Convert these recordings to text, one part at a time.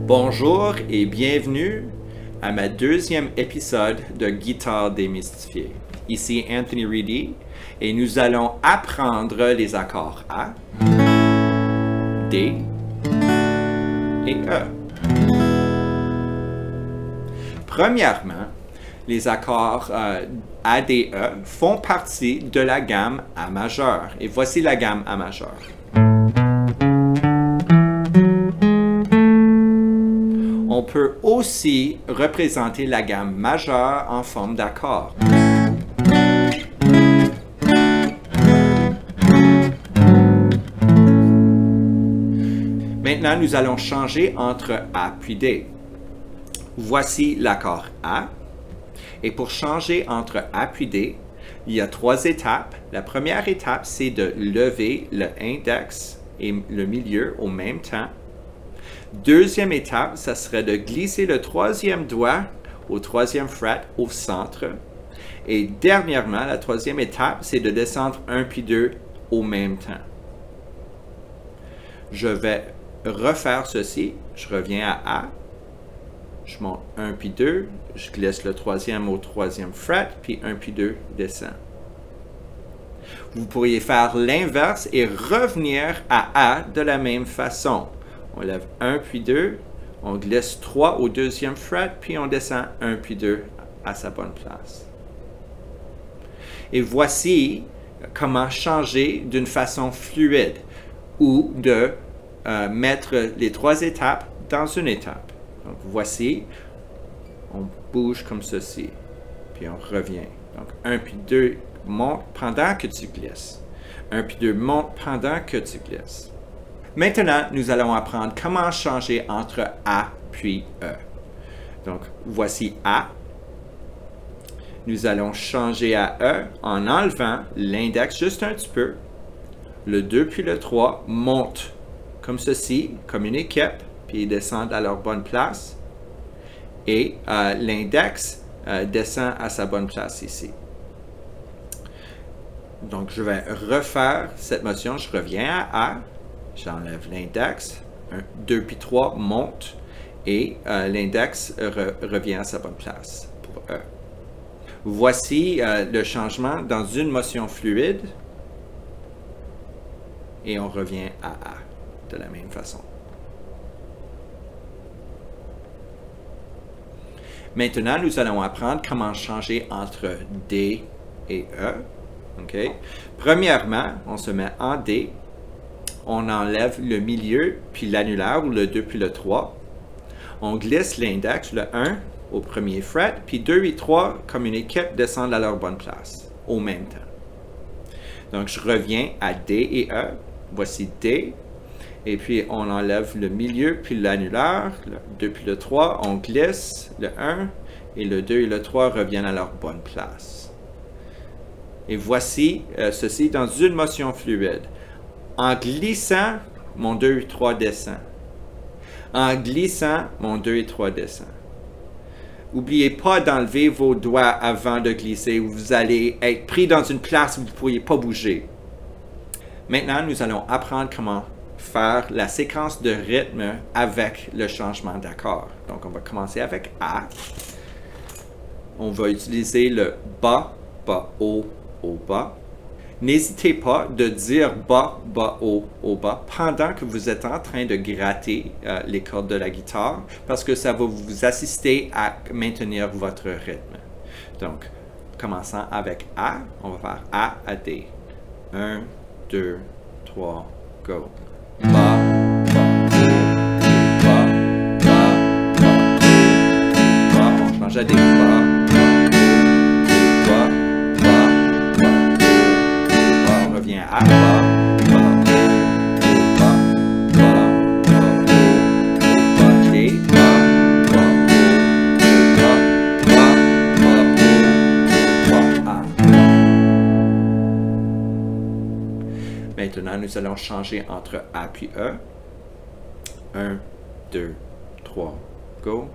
Bonjour et bienvenue à ma deuxième épisode de Guitare démystifiée. Ici Anthony Reedy et nous allons apprendre les accords A, D et E. Premièrement, les accords A, D, E font partie de la gamme A majeur. Et voici la gamme A majeur. On peut aussi représenter la gamme majeure en forme d'accord. Maintenant, nous allons changer entre A puis D. Voici l'accord A. Et pour changer entre A puis D, il y a trois étapes. La première étape, c'est de lever le index et le milieu au même temps. Deuxième étape, ça serait de glisser le troisième doigt au troisième fret au centre. Et dernièrement, la troisième étape, c'est de descendre 1 puis 2 au même temps. Je vais refaire ceci. Je reviens à A. Je monte 1 puis 2. Je glisse le troisième au troisième fret, puis 1 puis 2 descend. Vous pourriez faire l'inverse et revenir à A de la même façon. On lève 1 puis 2, on glisse 3 au deuxième fret, puis on descend 1 puis 2 à sa bonne place. Et voici comment changer d'une façon fluide ou de mettre les trois étapes dans une étape. Donc voici, on bouge comme ceci, puis on revient. Donc 1 puis 2 monte pendant que tu glisses. 1 puis 2 monte pendant que tu glisses. Maintenant, nous allons apprendre comment changer entre A puis E. Donc, voici A. Nous allons changer à E en enlevant l'index juste un petit peu. Le 2 puis le 3 montent comme ceci, comme une équipe, puis ils descendent à leur bonne place. Et l'index descend à sa bonne place ici. Donc, je vais refaire cette motion. Je reviens à A. J'enlève l'index, 2 puis 3 monte et l'index revient à sa bonne place pour E. Voici le changement dans une motion fluide et on revient à A de la même façon. Maintenant, nous allons apprendre comment changer entre D et E. Okay? Premièrement, on se met en D. On enlève le milieu, puis l'annulaire, ou le 2 puis le 3. On glisse l'index, le 1, au premier fret, puis 2 et 3, comme une équipe, descendent à leur bonne place, au même temps. Donc, je reviens à D et E. Voici D. Et puis, on enlève le milieu, puis l'annulaire, le 2 puis le 3. On glisse le 1, et le 2 et le 3 reviennent à leur bonne place. Et voici ceci dans une motion fluide. En glissant, mon 2 et 3 descend. En glissant, mon 2 et 3 descend. N'oubliez pas d'enlever vos doigts avant de glisser ou vous allez être pris dans une place où vous ne pourriez pas bouger. Maintenant, nous allons apprendre comment faire la séquence de rythme avec le changement d'accord. Donc, on va commencer avec A. On va utiliser le bas, bas, haut, haut, bas. N'hésitez pas de dire bas, bas, haut, haut, bas pendant que vous êtes en train de gratter les cordes de la guitare parce que ça va vous assister à maintenir votre rythme. Donc, commençant avec A, on va faire A à D. 1, 2, 3, go. Bas, bas, bas, bas, bas, bas. On change à D. Bas, bas, A, bas, bas, bas, bas, bas, D, bas, bas, bas, A. Maintenant, nous allons changer entre A puis E. 1, 2, 3, go.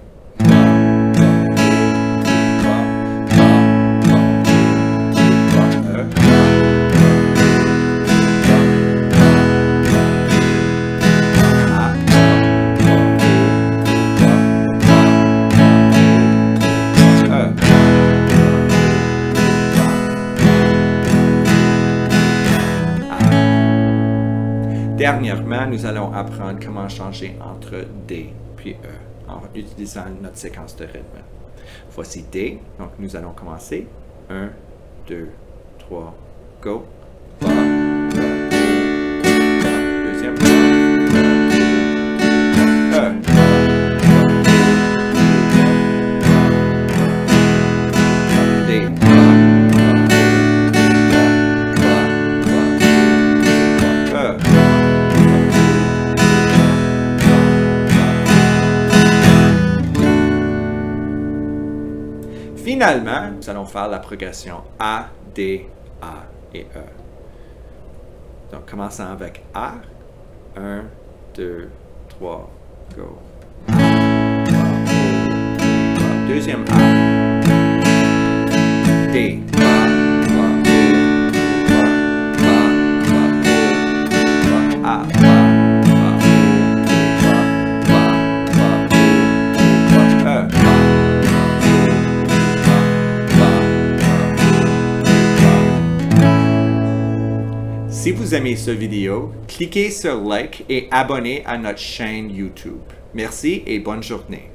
dernièrement, nous allons apprendre comment changer entre D puis E en utilisant notre séquence de rythme. Voici D, donc nous allons commencer. 1, 2, 3, go. Fa, fa, deuxième fa, E. D, Finalement, nous allons faire la progression A, D, A et E. Donc, commençons avec A. 1, 2, 3, go. Deuxième A. D. A. Si vous aimez cette vidéo, cliquez sur like et abonnez à notre chaîne YouTube. Merci et bonne journée.